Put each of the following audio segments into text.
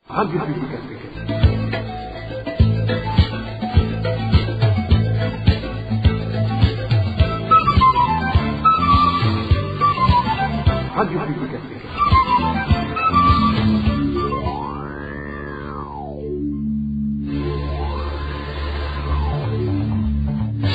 Radio Publique Africaine. Radio Publique Africaine.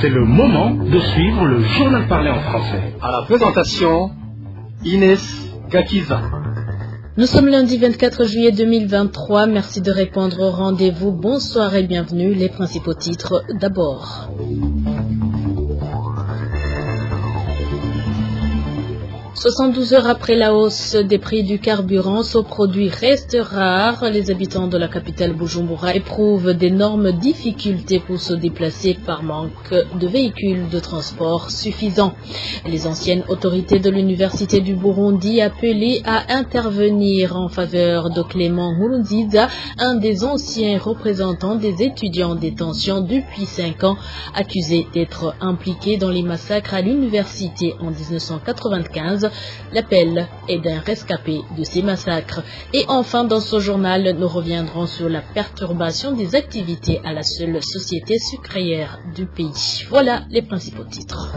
C'est le moment de suivre le journal parlé en français. À la présentation, Inès Gakiza. Nous sommes lundi 24 juillet 2023. Merci de répondre au rendez-vous. Bonsoir et bienvenue. Les principaux titres d'abord. 72 heures après la hausse des prix du carburant, ce produit reste rare. Les habitants de la capitale Bujumbura éprouvent d'énormes difficultés pour se déplacer par manque de véhicules de transport suffisants. Les anciennes autorités de l'Université du Burundi appelées à intervenir en faveur de Clément Nkurunziza, un des anciens représentants des étudiants en détention depuis 5 ans, accusé d'être impliqué dans les massacres à l'université en 1995. L'appel est d'un rescapé de ces massacres. Et enfin, dans ce journal, nous reviendrons sur la perturbation des activités à la seule société sucrière du pays. Voilà les principaux titres.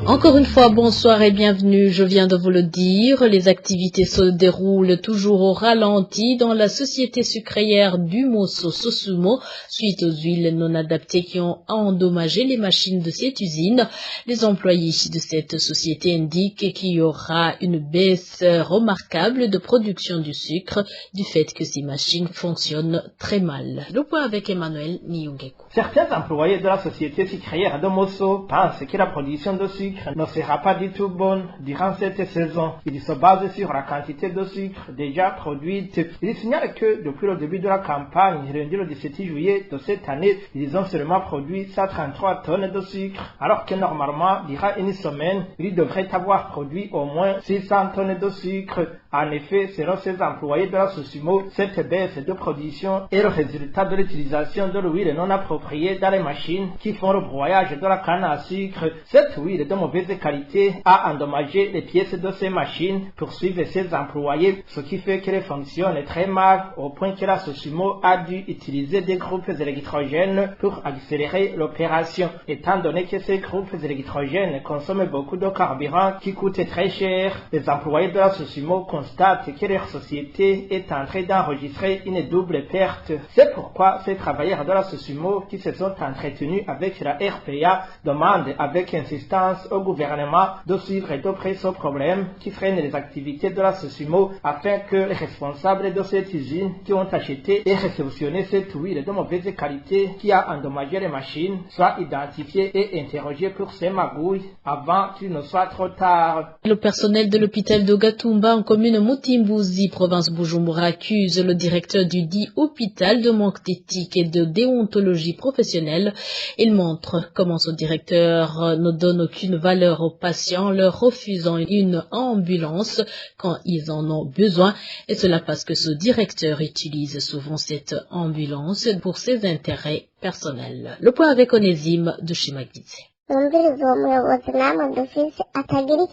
Encore une fois, bonsoir et bienvenue. Je viens de vous le dire, les activités se déroulent toujours au ralenti dans la société sucrière du Mosso Sosumo suite aux huiles non adaptées qui ont endommagé les machines de cette usine. Les employés de cette société indiquent qu'il y aura une baisse remarquable de production du sucre du fait que ces machines fonctionnent très mal. Le point avec Emmanuel Niyongeko. Certains employés de la société sucrière de Mosso pensent que la production de sucre ne sera pas du tout bonne durant cette saison. Ils se basent sur la quantité de sucre déjà produite. Ils signalent que depuis le début de la campagne, lundi le 17 juillet de cette année, ils ont seulement produit 133 tonnes de sucre, alors que normalement, durant une semaine, ils devraient avoir produit au moins 600 tonnes de sucre. En effet, selon ces employés de la Sosumo, cette baisse de production est le résultat de l'utilisation de l'huile non appropriée dans les machines qui font le broyage de la canne à sucre. Cette huile de mauvaise qualité a endommagé les pièces de ces machines, poursuivent ces employés, ce qui fait qu'elles fonctionnent très mal, au point que la Sosumo a dû utiliser des groupes électrogènes pour accélérer l'opération. Étant donné que ces groupes électrogènes consomment beaucoup de carburant qui coûte très cher, les employés de la Sosumo constatent que leur société est en train d'enregistrer une double perte. C'est pourquoi ces travailleurs de la Sosumo qui se sont entretenus avec la RPA demandent avec insistance au gouvernement de suivre de près ce problème qui freine les activités de la Sosumo afin que les responsables de cette usine qui ont acheté et réceptionné cette huile de mauvaise qualité qui a endommagé les machines soient identifiés et interrogés pour ces magouilles avant qu'il ne soit trop tard. Le personnel de l'hôpital de Gatumba en commune Mutimbuzi, province Bujumbura, accuse le directeur du dit hôpital de manque d'éthique et de déontologie professionnelle. Il montre comment ce directeur ne donne aucune valeur aux patients, leur refusant une ambulance quand ils en ont besoin. Et cela parce que ce directeur utilise souvent cette ambulance pour ses intérêts personnels. Le point avec Onésime de Shimagize.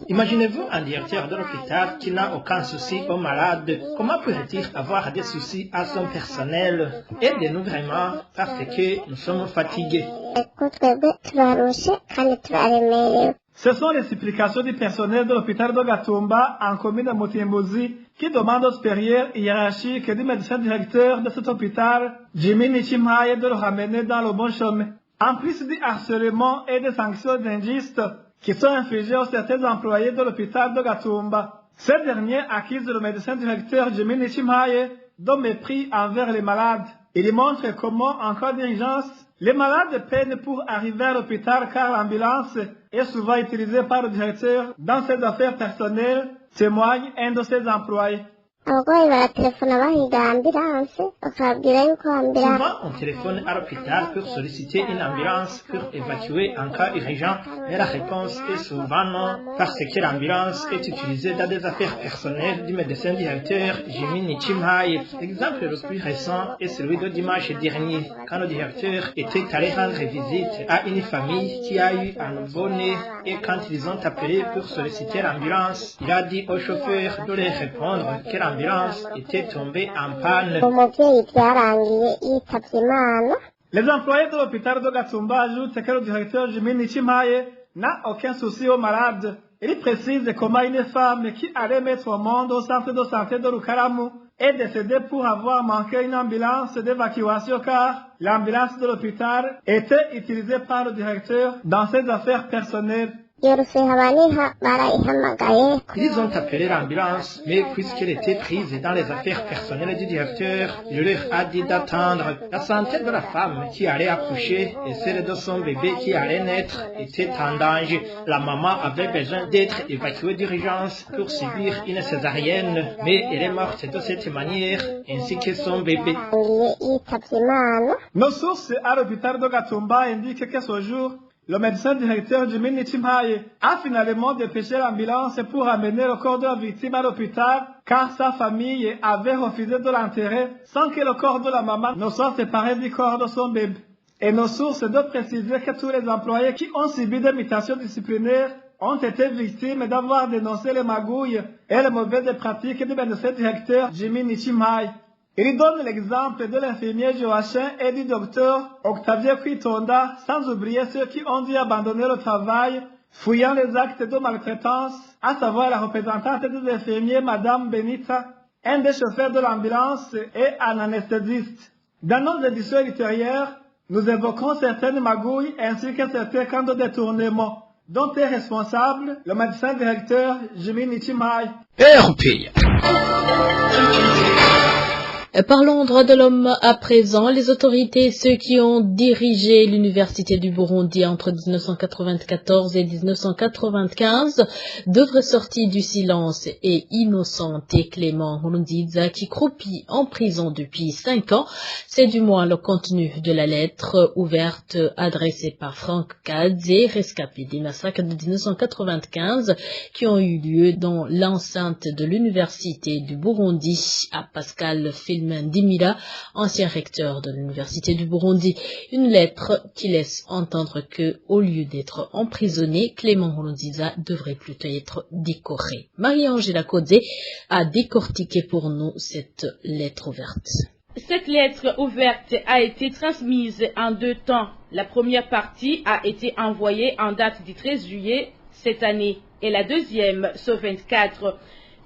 Imaginez-vous un directeur de l'hôpital qui n'a aucun souci aux malades. Comment pourrait-il avoir des soucis à son personnel? Aidez-nous vraiment parce que nous sommes fatigués. Ce sont les supplications du personnel de l'hôpital de Gatumba en commune de Mutimbuzi qui demandent au supérieur hiérarchique du médecin directeur de cet hôpital, Jimmy Nichimhaye, de le ramener dans le bon chemin. En plus du harcèlement et des sanctions injustes qui sont infligées aux certains employés de l'hôpital de Gatumba, ces derniers accusent le médecin directeur Jimmy Nichimhaye de mépris envers les malades. Il montre comment, en cas d'urgence, les malades peinent pour arriver à l'hôpital car l'ambulance est souvent utilisée par le directeur dans ses affaires personnelles, témoigne un de ses employés. Souvent, on téléphone à l'hôpital pour solliciter une ambulance pour évacuer en cas urgent, mais la réponse est souvent non, parce que l'ambulance est utilisée dans des affaires personnelles du médecin directeur Jimmy Nichimhaye. L'exemple le plus récent est celui de dimanche dernier, quand le directeur était allé rendre visite à une famille qui a eu un nouveau-né et quand ils ont appelé pour solliciter l'ambulance, il a dit au chauffeur de leur répondre que l'ambulance était tombée en panne. Les employés de l'hôpital de Gatumba ajoutent que le directeur Jimmy Nichimaye n'a aucun souci aux malades. Il précise comment une femme qui allait mettre au monde au centre de santé de Lukaramu est décédée pour avoir manqué une ambulance d'évacuation car l'ambulance de l'hôpital était utilisée par le directeur dans ses affaires personnelles. Ils ont appelé l'ambulance, mais puisqu'elle était prise dans les affaires personnelles du directeur, il leur a dit d'attendre. La santé de la femme qui allait accoucher et celle de son bébé qui allait naître étaient en danger. La maman avait besoin d'être évacuée d'urgence pour subir une césarienne, mais elle est morte de cette manière, ainsi que son bébé. Nos sources à l'hôpital de Gatumba indiquent que ce jour, le médecin directeur Jimmy Nichimaye a finalement dépêché l'ambulance pour amener le corps de la victime à l'hôpital car sa famille avait refusé de l'enterrer sans que le corps de la maman ne soit séparé du corps de son bébé. Et nos sources doivent préciser que tous les employés qui ont subi des mutations disciplinaires ont été victimes d'avoir dénoncé les magouilles et les mauvaises pratiques du médecin directeur Jimmy Nichimaye. Il donne l'exemple de l'infirmier Joachim et du docteur Octavien Kwitonda, sans oublier ceux qui ont dû abandonner le travail, fouillant les actes de maltraitance, à savoir la représentante des infirmiers, Madame Benita, un des chauffeurs de l'ambulance et un anesthésiste. Dans nos éditions ultérieures, nous évoquons certaines magouilles ainsi que certains cas de détournement, dont est responsable le médecin directeur Jimmy Nichimaye. Parlons droits de l'homme à présent. Les autorités, ceux qui ont dirigé l'université du Burundi entre 1994 et 1995, devraient sortir du silence et innocenter Clément Nkurunziza qui croupit en prison depuis 5 ans. C'est du moins le contenu de la lettre ouverte adressée par Franck Kadze, rescapé des massacres de 1995 qui ont eu lieu dans l'enceinte de l'université du Burundi à Pascal Ndimira, ancien recteur de l'université du Burundi, une lettre qui laisse entendre que, au lieu d'être emprisonné, Clément Nkurunziza devrait plutôt être décoré. Marie-Angela Kodze a décortiqué pour nous cette lettre ouverte. Cette lettre ouverte a été transmise en 2 temps. La première partie a été envoyée en date du 13 juillet cette année et la deuxième ce 24.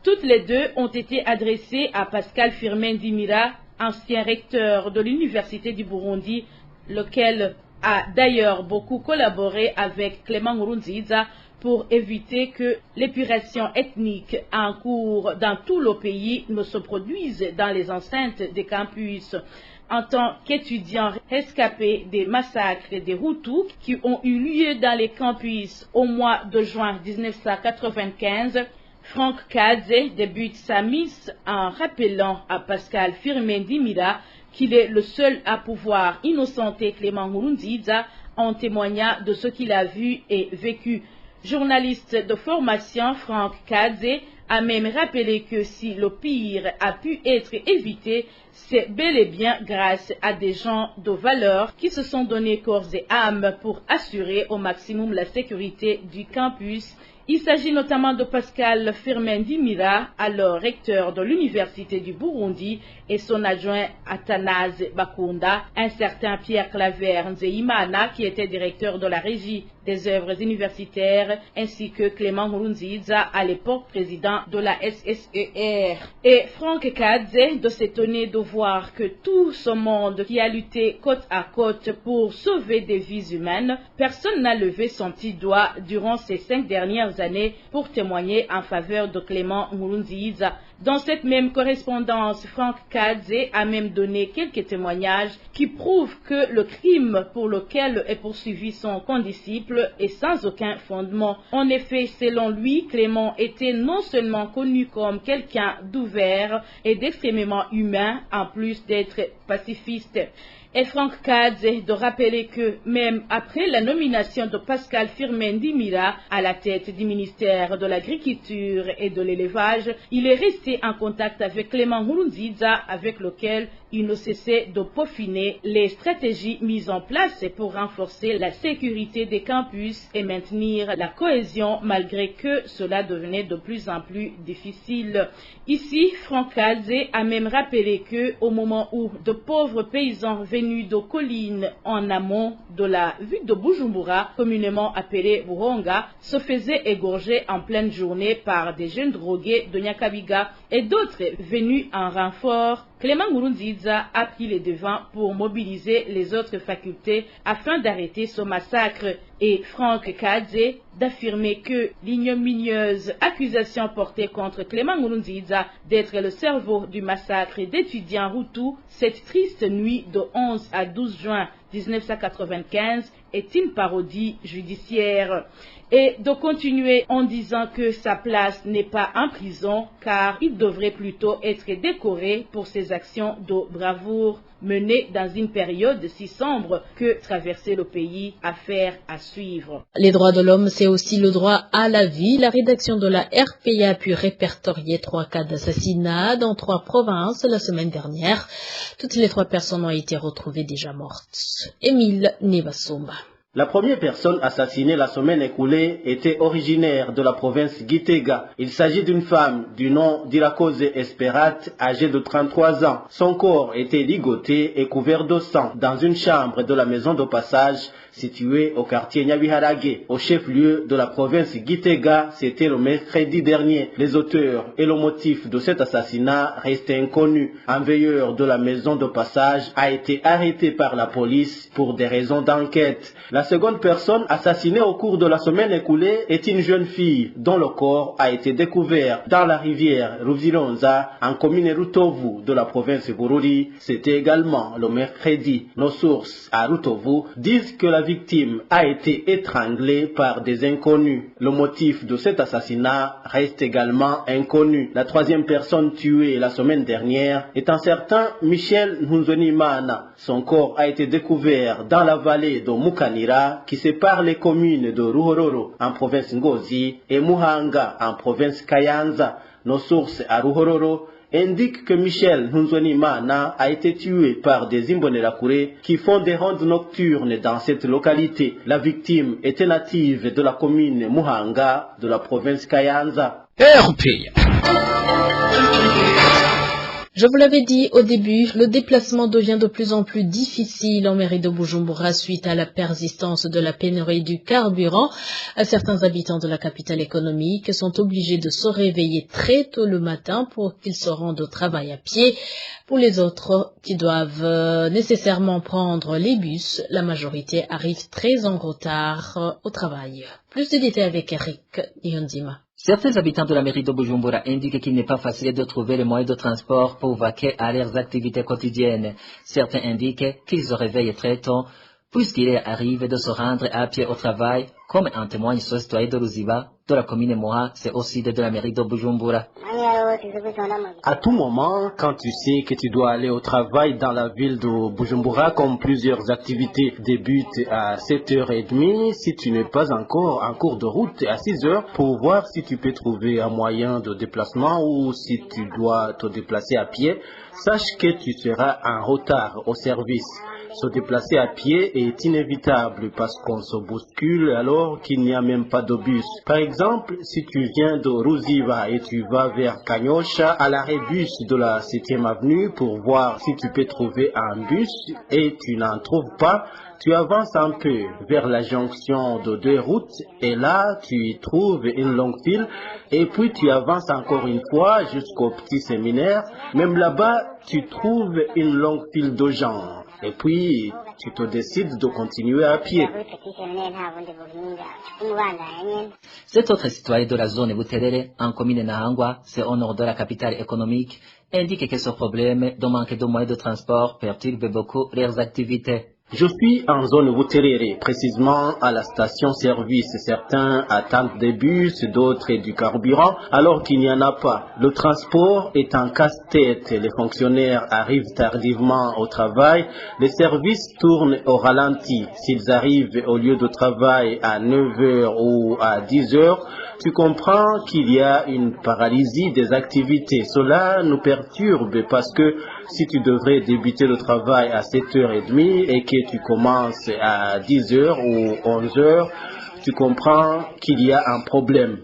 Toutes les deux ont été adressées à Pascal Ndimira, ancien recteur de l'université du Burundi, lequel a d'ailleurs beaucoup collaboré avec Clément Nkurunziza pour éviter que l'épuration ethnique en cours dans tout le pays ne se produise dans les enceintes des campus. En tant qu'étudiant rescapé des massacres des Hutus qui ont eu lieu dans les campus au mois de juin 1995, Franck Kadze débute sa mise en rappelant à Pascal Ndimira qu'il est le seul à pouvoir innocenter Clément Nkurunziza en témoignant de ce qu'il a vu et vécu. Journaliste de formation, Franck Kadze a même rappelé que si le pire a pu être évité, c'est bel et bien grâce à des gens de valeur qui se sont donnés corps et âme pour assurer au maximum la sécurité du campus. Il s'agit notamment de Pascal Ndimira, alors recteur de l'université du Burundi, et son adjoint Athanase Bakunda, un certain Pierre Claver Nzeyimana, qui était directeur de la régie des œuvres universitaires, ainsi que Clément Nkurunziza, à l'époque président de la SSER. Et Franck Kadze de s'étonner de voir que tout ce monde qui a lutté côte à côte pour sauver des vies humaines, personne n'a levé son petit doigt durant ces 5 dernières années pour témoigner en faveur de Clément Nkurunziza. Dans cette même correspondance, Franck Kadze a même donné quelques témoignages qui prouvent que le crime pour lequel est poursuivi son condisciple est sans aucun fondement. En effet, selon lui, Clément était non seulement connu comme quelqu'un d'ouvert et d'extrêmement humain, en plus d'être pacifiste. Et Franck Kadze de rappeler que même après la nomination de Pascal Firmin-Dimira à la tête du ministère de l'Agriculture et de l'Élevage, il est resté en contact avec Clément Nkurunziza, avec lequel il ne cessait de peaufiner les stratégies mises en place pour renforcer la sécurité des campus et maintenir la cohésion malgré que cela devenait de plus en plus difficile. Ici, Franck Kadze a même rappelé que au moment où de pauvres paysans venus de collines en amont de la ville de Bujumbura, communément appelée Buhonga, se faisaient égorger en pleine journée par des jeunes drogués de Nyakabiga et d'autres venus en renfort, Clément Nkurunziza a pris les devants pour mobiliser les autres facultés afin d'arrêter ce massacre et Franck Kadze d'affirmer que l'ignominieuse accusation portée contre Clément Nkurunziza d'être le cerveau du massacre d'étudiants Hutus cette triste nuit de 11 à 12 juin 1995 est une parodie judiciaire. Et de continuer en disant que sa place n'est pas en prison car il devrait plutôt être décoré pour ses actions de bravoure menées dans une période si sombre que traverser le pays, affaire à suivre. Les droits de l'homme, c'est aussi le droit à la vie. La rédaction de la RPA a pu répertorier 3 cas d'assassinat dans 3 provinces la semaine dernière. Toutes les 3 personnes ont été retrouvées déjà mortes. Émile Nibasumba. La première personne assassinée la semaine écoulée était originaire de la province Gitega. Il s'agit d'une femme du nom d'Irakose Esperat, âgée de 33 ans. Son corps était ligoté et couvert de sang dans une chambre de la maison de passage située au quartier Nyabiharage, au chef-lieu de la province Gitega. C'était le mercredi dernier. Les auteurs et le motif de cet assassinat restent inconnus. Un veilleur de la maison de passage a été arrêté par la police pour des raisons d'enquête. La seconde personne assassinée au cours de la semaine écoulée est une jeune fille dont le corps a été découvert dans la rivière Ruzironza en commune Rutovu de la province Bururi. C'était également le mercredi. Nos sources à Rutovu disent que la victime a été étranglée par des inconnus. Le motif de cet assassinat reste également inconnu. La troisième personne tuée la semaine dernière est un certain Michel Nhunzonimana. Son corps a été découvert dans la vallée de Mukanira qui sépare les communes de Ruhororo en province Ngozi et Muhanga en province Kayanza. Nos sources à Ruhororo indiquent que Michel Nhunzonimana a été tué par des Imbonerakure qui font des rondes nocturnes dans cette localité. La victime était native de la commune Muhanga de la province Kayanza. Je vous l'avais dit au début, le déplacement devient de plus en plus difficile en mairie de Bujumbura suite à la persistance de la pénurie du carburant. Certains habitants de la capitale économique sont obligés de se réveiller très tôt le matin pour qu'ils se rendent au travail à pied. Pour les autres qui doivent nécessairement prendre les bus, la majorité arrive très en retard au travail. Plus de détails avec Eric Yonzima. Certains habitants de la mairie de Bujumbura indiquent qu'il n'est pas facile de trouver les moyens de transport pour vaquer à leurs activités quotidiennes. Certains indiquent qu'ils se réveillent très tôt, puisqu'il arrive de se rendre à pied au travail, comme en témoigne ce citoyen de Ruziba, de la commune Moha, c'est au sud de la mairie de Bujumbura. À tout moment, quand tu sais que tu dois aller au travail dans la ville de Bujumbura, comme plusieurs activités débutent à 7h30, si tu n'es pas encore en cours de route à 6h, pour voir si tu peux trouver un moyen de déplacement ou si tu dois te déplacer à pied, sache que tu seras en retard au service. Se déplacer à pied est inévitable parce qu'on se bouscule alors qu'il n'y a même pas de bus. Par exemple, si tu viens de Ruziba et tu vas vers Kanyosha, à l'arrêt bus de la 7e avenue pour voir si tu peux trouver un bus et tu n'en trouves pas, tu avances un peu vers la jonction de 2 routes et là tu y trouves une longue file et puis tu avances encore une fois jusqu'au petit séminaire. Même là-bas, tu trouves une longue file de gens. Et puis, tu te décides de continuer à pied. Cet autre citoyen de la zone Buterere, en commune Nahangwa, c'est au nord de la capitale économique, indique que ce problème de manque de moyens de transport perturbe beaucoup leurs activités. Je suis en zone Wuterere, précisément à la station-service. Certains attendent des bus, d'autres du carburant, alors qu'il n'y en a pas. Le transport est en casse-tête. Les fonctionnaires arrivent tardivement au travail. Les services tournent au ralenti. S'ils arrivent au lieu de travail à 9h ou à 10h, tu comprends qu'il y a une paralysie des activités. Cela nous perturbe parce que si tu devrais débuter le travail à 7h30 et que tu commences à 10h ou 11h, tu comprends qu'il y a un problème.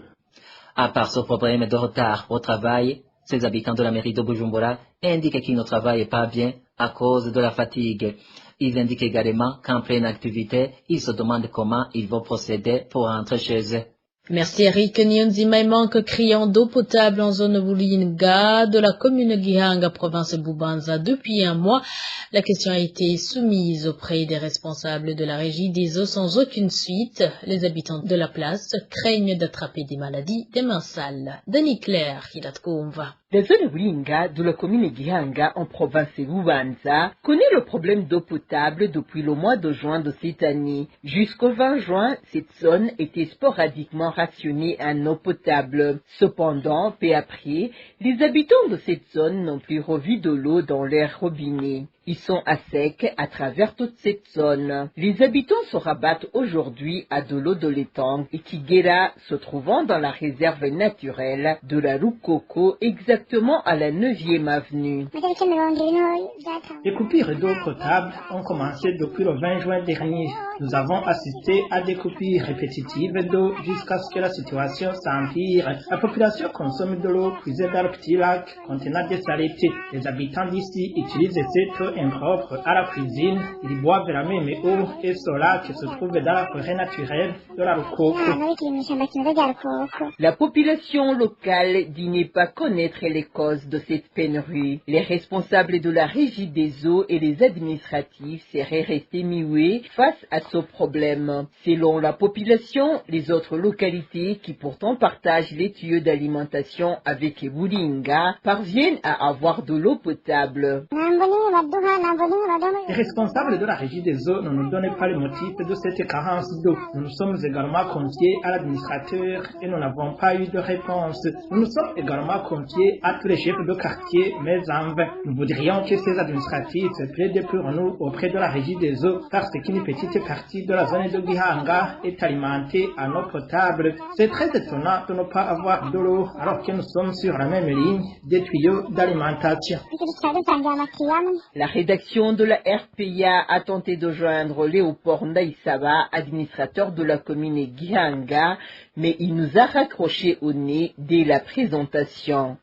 À part ce problème de retard au travail, ces habitants de la mairie de Bujumbura indiquent qu'ils ne travaillent pas bien à cause de la fatigue. Ils indiquent également qu'en pleine activité, ils se demandent comment ils vont procéder pour rentrer chez eux. Merci Eric Nyonzima. Il manque criant d'eau potable en zone Bulinga de la commune Gihanga, province Bubanza. Depuis un mois, la question a été soumise auprès des responsables de la régie des eaux sans aucune suite. Les habitants de la place craignent d'attraper des maladies des mains sales. Denis Claire, Hilatkoumva. La zone Bulinga de la commune Gihanga en province Bubanza connaît le problème d'eau potable depuis le mois de juin de cette année. Jusqu'au 20 juin, cette zone était sporadiquement rationnée en eau potable. Cependant, peu après, les habitants de cette zone n'ont plus revu de l'eau dans leurs robinets. Ils sont à sec à travers toute cette zone. Les habitants se rabattent aujourd'hui à de l'eau de l'étang et Kigera, se trouvant dans la réserve naturelle de la Rukoko, exactement à la 9e avenue. Les coupures d'eau potable ont commencé depuis le 20 juin dernier. Nous avons assisté à des coupures répétitives d'eau jusqu'à ce que la situation s'empire. La population consomme de l'eau puisée dans le petit lac contenant des saletés. Les habitants d'ici utilisent cette eau impropre à la cuisine. Ils boivent la même eau et ce lac se trouve dans la forêt naturelle de la Rukoko. La population locale dit ne pas connaître les causes de cette pénurie. Les responsables de la régie des eaux et les administratifs seraient restés muets face à ce problème. Selon la population, les autres localités qui pourtant partagent les tuyaux d'alimentation avec Bulinga parviennent à avoir de l'eau potable. Les responsables de la régie des eaux ne nous donnent pas le motif de cette carence d'eau. Nous nous sommes également confiés à l'administrateur et nous n'avons pas eu de réponse. Nous nous sommes également confiés à tous les chefs de quartier, mais en vain. Nous voudrions que ces administratifs plaident pour nous auprès de la régie des eaux parce qu'une petite partie de la zone de Gihanga est alimentée en eau potable. C'est très étonnant de ne pas avoir de l'eau alors que nous sommes sur la même ligne des tuyaux d'alimentation. La rédaction de la RPA a tenté de joindre Léopold Ndaïsaba, administrateur de la commune Gihanga, mais il nous a raccroché au nez dès la présentation.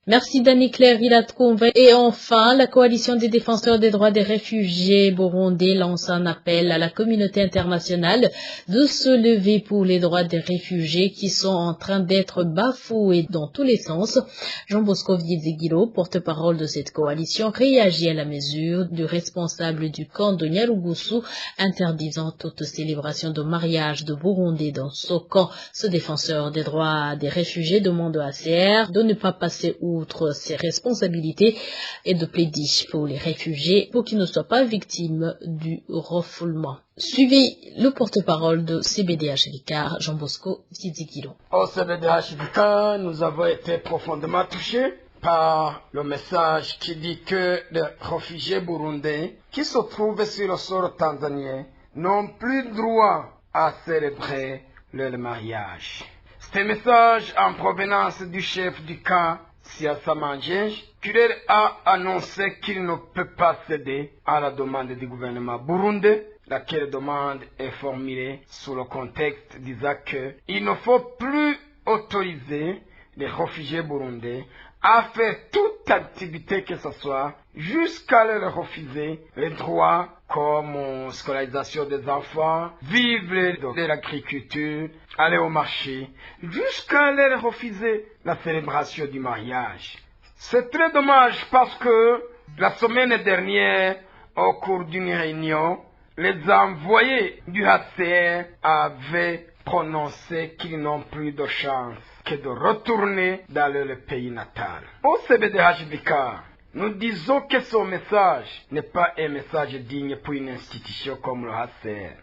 Merci Dani Claire Hilatkoumva. Et enfin, la coalition des défenseurs des droits des réfugiés burundais lance un appel à la communauté internationale de se lever pour les droits des réfugiés qui sont en train d'être bafoués dans tous les sens. Jean Bosco Viezegilo, porte-parole de cette coalition, réagit à la mesure du responsable du camp de Nyarugusu interdisant toute célébration de mariage de Burundais dans ce camp. Ce défenseur des droits des réfugiés demande à ACR de ne pas passer outre ses responsabilités et de plaider pour les réfugiés pour qu'ils ne soient pas victimes du refoulement. Suivez le porte-parole de CBDH Vicar, Jean Bosco Zizigilo. Au CBDH Vicar, nous avons été profondément touchés par le message qui dit que les réfugiés burundais qui se trouvent sur le sol tanzanien n'ont plus droit à célébrer leur mariage. C'est un message en provenance du chef du camp, Siasa Manjej, qui leur a annoncé qu'il ne peut pas céder à la demande du gouvernement burundais, laquelle demande est formulée sous le contexte disant qu'il ne faut plus autoriser les réfugiés burundais à faire toute activité que ce soit jusqu'à leur refuser les droits comme scolarisation des enfants, vivre de l'agriculture, aller au marché, jusqu'à leur refuser la célébration du mariage. C'est très dommage parce que la semaine dernière, au cours d'une réunion, les envoyés du HCR avaient prononcé qu'ils n'ont plus de chance que de retourner dans leur pays natal. Au CBDH Vicar, nous disons que ce message n'est pas un message digne pour une institution comme le HCR.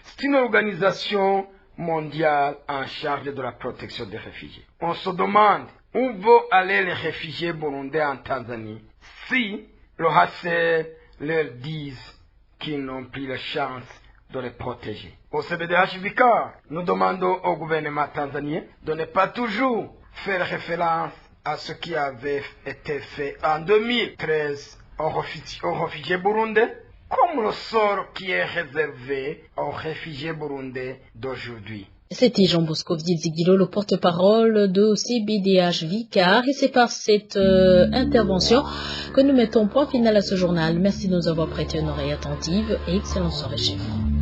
C'est une organisation mondiale en charge de la protection des réfugiés. On se demande où vont aller les réfugiés burundais en Tanzanie si le HCR leur dit qu'ils n'ont plus la chance de les protéger. Au CBDH Vicar, nous demandons au gouvernement tanzanien de ne pas toujours faire référence à ce qui avait été fait en 2013 aux réfugiés burundais, comme le sort qui est réservé aux réfugiés burundais d'aujourd'hui. C'était Jean Bosco Vizigilo, le porte-parole de CBDH Vicar, et c'est par cette intervention que nous mettons point final à ce journal. Merci de nous avoir prêté une oreille attentive et excellente soirée chez vous.